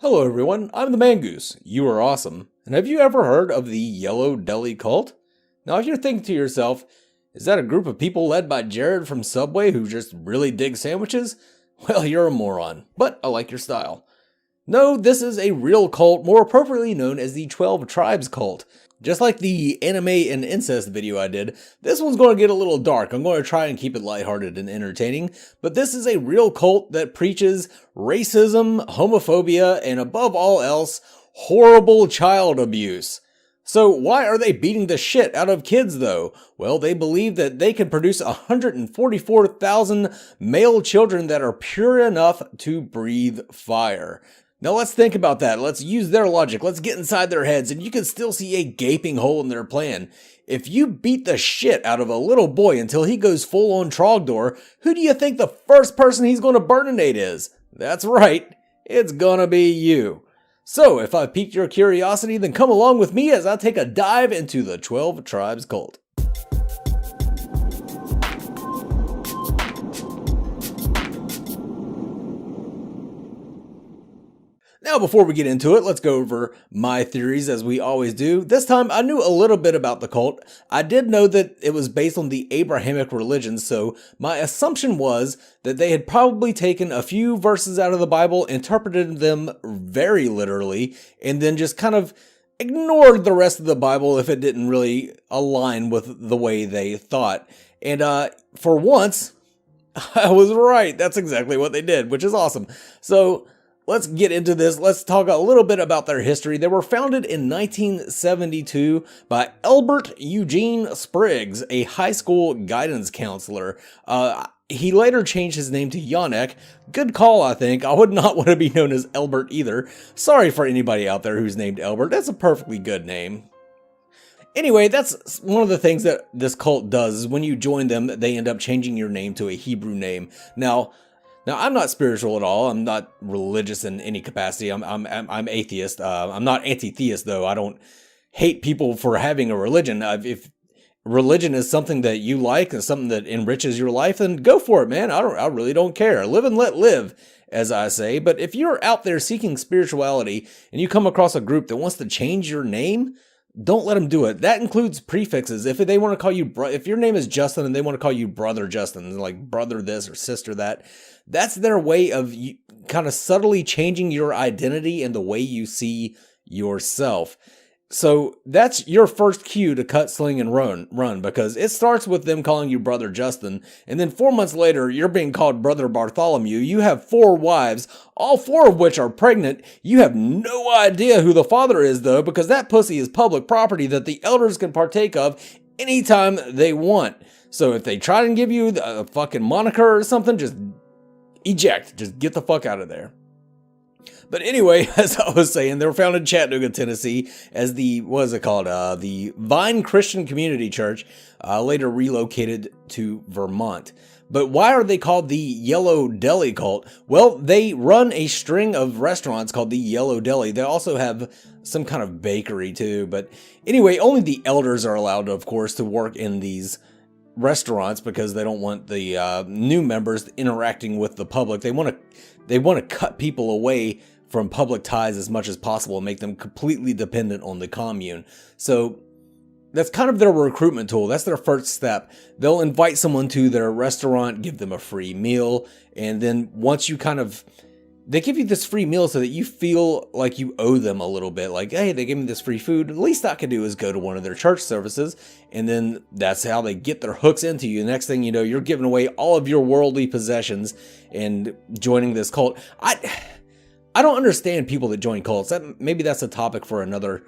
Hello everyone, I'm the Mangoose. You are awesome. And have you ever heard of the Yellow Deli cult? Now if you're thinking to yourself, is that a group of people led by Jared from Subway who just really dig sandwiches? Well, you're a moron, but I like your style. No, this is a real cult, more appropriately known as the 12 Tribes cult. Just like the anime and incest video I did, this one's going to get a little dark. I'm going to try and keep it lighthearted and entertaining, but this is a real cult that preaches racism, homophobia, and above all else, horrible child abuse. So why are they beating the shit out of kids though? Well, they believe that they can produce 144,000 male children that are pure enough to breathe fire. Now let's think about that. Let's use their logic. Let's get inside their heads, and you can still see a gaping hole in their plan. If you beat the shit out of a little boy until he goes full on Trogdor, who do you think the first person he's going to burninate is? That's right, it's gonna be you. So if I've piqued your curiosity, then come along with me as I take a dive into the 12 Tribes cult. Now, before we get into it, let's go over my theories as we always do. This time, I knew a little bit about the cult. I did know that it was based on the Abrahamic religion, so my assumption was that they had probably taken a few verses out of the Bible, interpreted them very literally, and then just kind of ignored the rest of the Bible if it didn't really align with the way they thought. And for once, I was right. That's exactly what they did, which is awesome. So let's get into this. Let's talk a little bit about their history. They were founded in 1972 by Albert Eugene Spriggs, a high school guidance counselor. He later changed his name to Yannick. Good call, I think. I would not want to be known as Albert either. Sorry for anybody out there who's named Albert. That's a perfectly good name. Anyway, that's one of the things that this cult does is when you join them, they end up changing your name to a Hebrew name. Now, I'm not spiritual at all. I'm not religious in any capacity. I'm atheist. I'm not anti-theist though. I don't hate people for having a religion. If religion is something that you like and something that enriches your life, then go for it, man. I really don't care. Live and let live, as I say. But if you're out there seeking spirituality and you come across a group that wants to change your name, don't let them do it. That includes prefixes. If they want to call you, if your name is Justin and they want to call you brother Justin, like brother this or sister that, that's their way of kind of subtly changing your identity and the way you see yourself. So that's your first cue to cut, sling, and run, because it starts with them calling you brother Justin, and then 4 months later, you're being called brother Bartholomew. You have 4 wives, all 4 of which are pregnant. You have no idea who the father is, though, because that pussy is public property that the elders can partake of anytime they want. So if they try and give you a fucking moniker or something, just eject. Just get the fuck out of there. But anyway, as I was saying, they were founded in Chattanooga, Tennessee as the Vine Christian Community Church, later relocated to Vermont. But why are they called the Yellow Deli cult? Well, they run a string of restaurants called the Yellow Deli. They also have some kind of bakery too. But anyway, only the elders are allowed, of course, to work in these restaurants because they don't want the new members interacting with the public. They want to cut people away from public ties as much as possible and make them completely dependent on the commune. So that's kind of their recruitment tool. That's their first step. They'll invite someone to their restaurant, give them a free meal, and then once you they give you this free meal so that you feel like you owe them a little bit. Like, hey, they gave me this free food. The least I could do is go to one of their church services. And then that's how they get their hooks into you. Next thing you know, you're giving away all of your worldly possessions and joining this cult. I don't understand people that join cults. Maybe that's a topic for another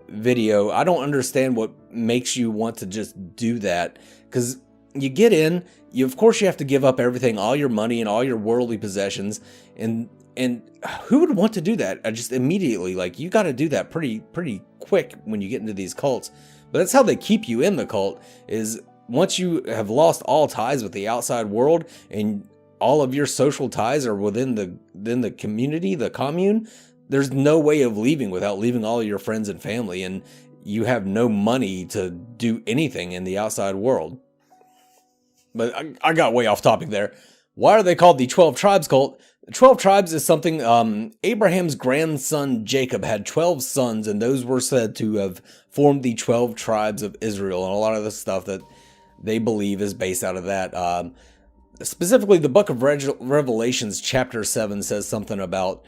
video. I don't understand what makes you want to just do that. Because you get in, of course you have to give up everything, all your money and all your worldly possessions. And who would want to do that? I just immediately, like, you got to do that pretty quick when you get into these cults. But that's how they keep you in the cult, is once you have lost all ties with the outside world and all of your social ties are within the community, the commune, there's no way of leaving without leaving all of your friends and family, and you have no money to do anything in the outside world. But I got way off topic there. Why are they called the 12 Tribes cult? The 12 Tribes is something Abraham's grandson Jacob had 12 sons, and those were said to have formed the 12 Tribes of Israel. And a lot of the stuff that they believe is based out of that. Specifically, the book of Revelations, chapter 7, says something about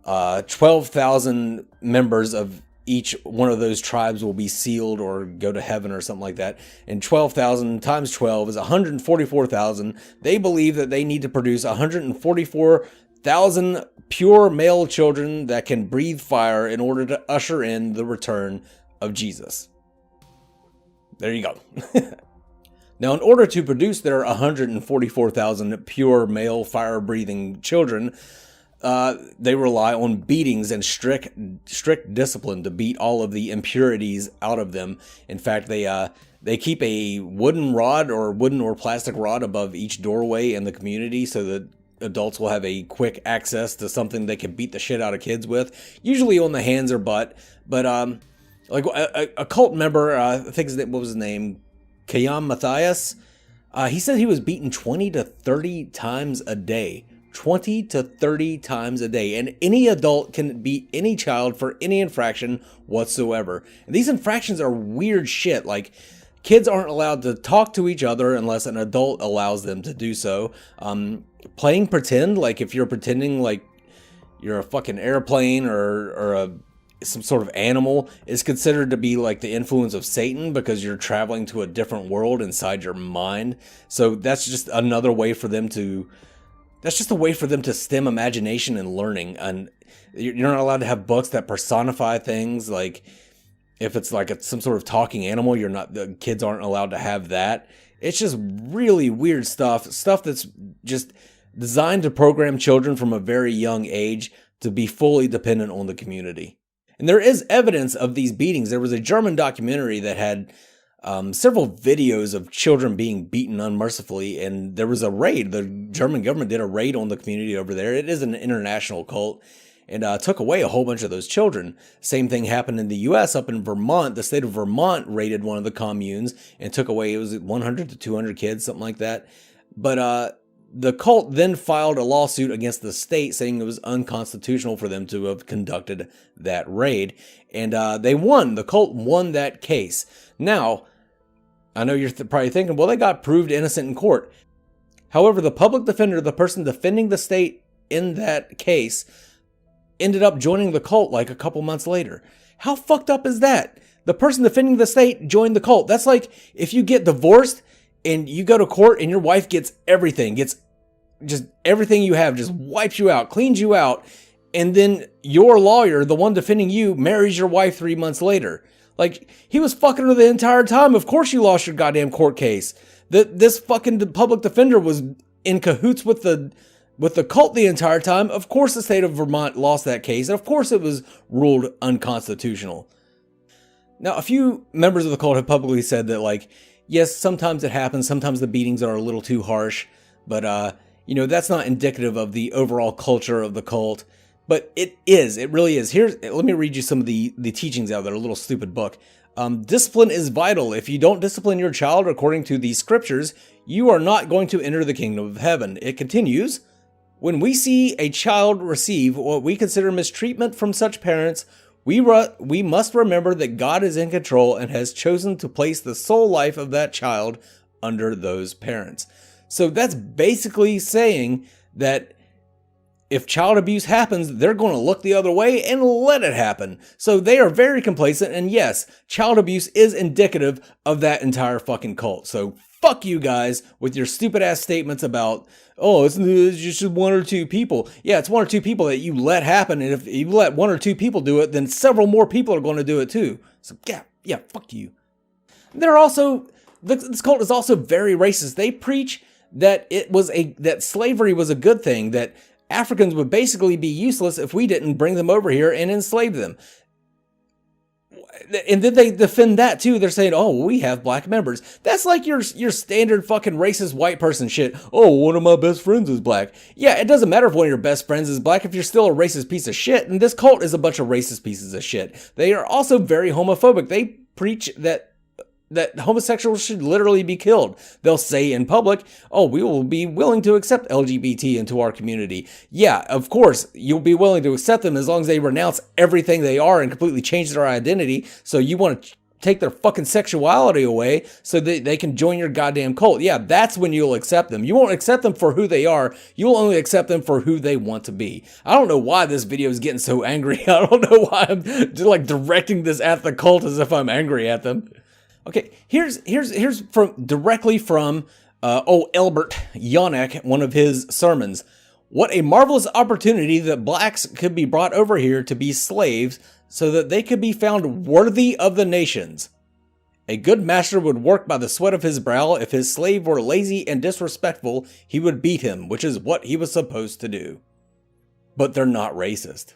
12,000 members of each one of those tribes will be sealed or go to heaven or something like that. And 12,000 times 12 is 144,000. They believe that they need to produce 144,000 pure male children that can breathe fire in order to usher in the return of Jesus. There you go. Now, in order to produce their 144,000 pure male fire-breathing children, they rely on beatings and strict discipline to beat all of the impurities out of them. In fact, they keep a wooden or plastic rod above each doorway in the community so that adults will have a quick access to something they can beat the shit out of kids with, usually on the hands or butt. But like a cult member, I think what was his name? Kayam Matthias. He said he was beaten 20 to 30 times a day. 20 to 30 times a day. And any adult can beat any child for any infraction whatsoever. And these infractions are weird shit. Like, kids aren't allowed to talk to each other unless an adult allows them to do so. Playing pretend, like if you're pretending like you're a fucking airplane or some sort of animal, is considered to be like the influence of Satan because you're traveling to a different world inside your mind. So that's just another way for them to... That's just a way for them to stem imagination and learning. And you're not allowed to have books that personify things. Like if it's like some sort of talking animal, the kids aren't allowed to have that. It's just really weird stuff that's just designed to program children from a very young age to be fully dependent on the community. And there is evidence of these beatings. There was a German documentary that had several videos of children being beaten unmercifully, and there was a raid. The German government did a raid on the community over there. It is an international cult, and took away a whole bunch of those children. Same thing happened in the U.S. up in Vermont. The state of Vermont raided one of the communes and took away, it was 100 to 200 kids, something like that. But the cult then filed a lawsuit against the state saying it was unconstitutional for them to have conducted that raid. And they won. The cult won that case. Now, I know you're probably thinking, well, they got proved innocent in court. However, the public defender, the person defending the state in that case, ended up joining the cult like a couple months later. How fucked up is that? The person defending the state joined the cult. That's like if you get divorced and you go to court and your wife gets everything, gets just everything you have, just wipes you out, cleans you out, and then your lawyer, the one defending you, marries your wife 3 months later. Like, he was fucking her the entire time. Of course you lost your goddamn court case. This fucking public defender was in cahoots with the cult the entire time. Of course the state of Vermont lost that case. And of course it was ruled unconstitutional. Now, a few members of the cult have publicly said that, like, yes, sometimes it happens. Sometimes the beatings are a little too harsh. But, that's not indicative of the overall culture of the cult. But it is. It really is. Let me read you some of the teachings out of their little stupid book. Discipline is vital. If you don't discipline your child according to these scriptures, you are not going to enter the kingdom of heaven. It continues, when we see a child receive what we consider mistreatment from such parents, we must remember that God is in control and has chosen to place the sole life of that child under those parents. So that's basically saying that if child abuse happens, they're going to look the other way and let it happen. So they are very complacent. And yes, child abuse is indicative of that entire fucking cult. So fuck you guys with your stupid ass statements about, oh, it's just one or two people. Yeah, it's one or two people that you let happen. And if you let one or two people do it, then several more people are going to do it too. So yeah, fuck you. This cult is also very racist. They preach that that slavery was a good thing, that Africans would basically be useless if we didn't bring them over here and enslave them. And then they defend that too. They're saying, oh, we have black members. That's like your standard fucking racist white person shit. Oh, one of my best friends is black. Yeah, it doesn't matter if one of your best friends is black if you're still a racist piece of shit. And this cult is a bunch of racist pieces of shit. They are also very homophobic. They preach that that homosexuals should literally be killed. They'll say in public, oh, we will be willing to accept LGBT into our community. Yeah, of course, you'll be willing to accept them as long as they renounce everything they are and completely change their identity. So you want to take their fucking sexuality away so that they can join your goddamn cult. Yeah, that's when you'll accept them. You won't accept them for who they are. You'll only accept them for who they want to be. I don't know why this video is getting so angry. I don't know why I'm just like directing this at the cult as if I'm angry at them. Okay, here's directly from Elbert Yonick, one of his sermons. What a marvelous opportunity that blacks could be brought over here to be slaves so that they could be found worthy of the nations. A good master would work by the sweat of his brow. If his slave were lazy and disrespectful, he would beat him, which is what he was supposed to do. But they're not racist.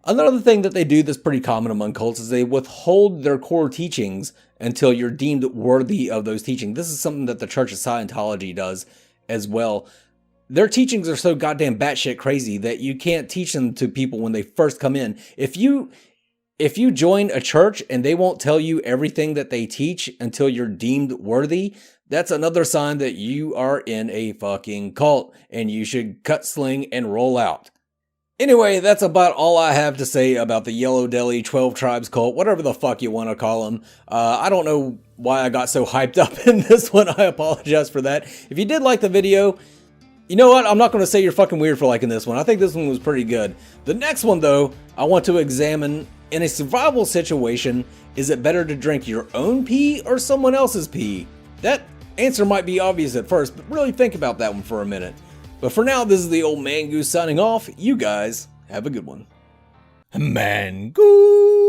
Another thing that they do that's pretty common among cults is they withhold their core teachings until you're deemed worthy of those teachings. This is something that the Church of Scientology does as well. Their teachings are so goddamn batshit crazy that you can't teach them to people when they first come in. If you join a church and they won't tell you everything that they teach until you're deemed worthy, that's another sign that you are in a fucking cult and you should cut sling and roll out. Anyway, that's about all I have to say about the Yellow Deli 12 Tribes cult, whatever the fuck you want to call them. I don't know why I got so hyped up in this one. I apologize for that. If you did like the video, you know what? I'm not going to say you're fucking weird for liking this one. I think this one was pretty good. The next one, though, I want to examine in a survival situation. Is it better to drink your own pee or someone else's pee? That answer might be obvious at first, but really think about that one for a minute. But for now, this is the old Man Goose signing off. You guys have a good one. Man Goose!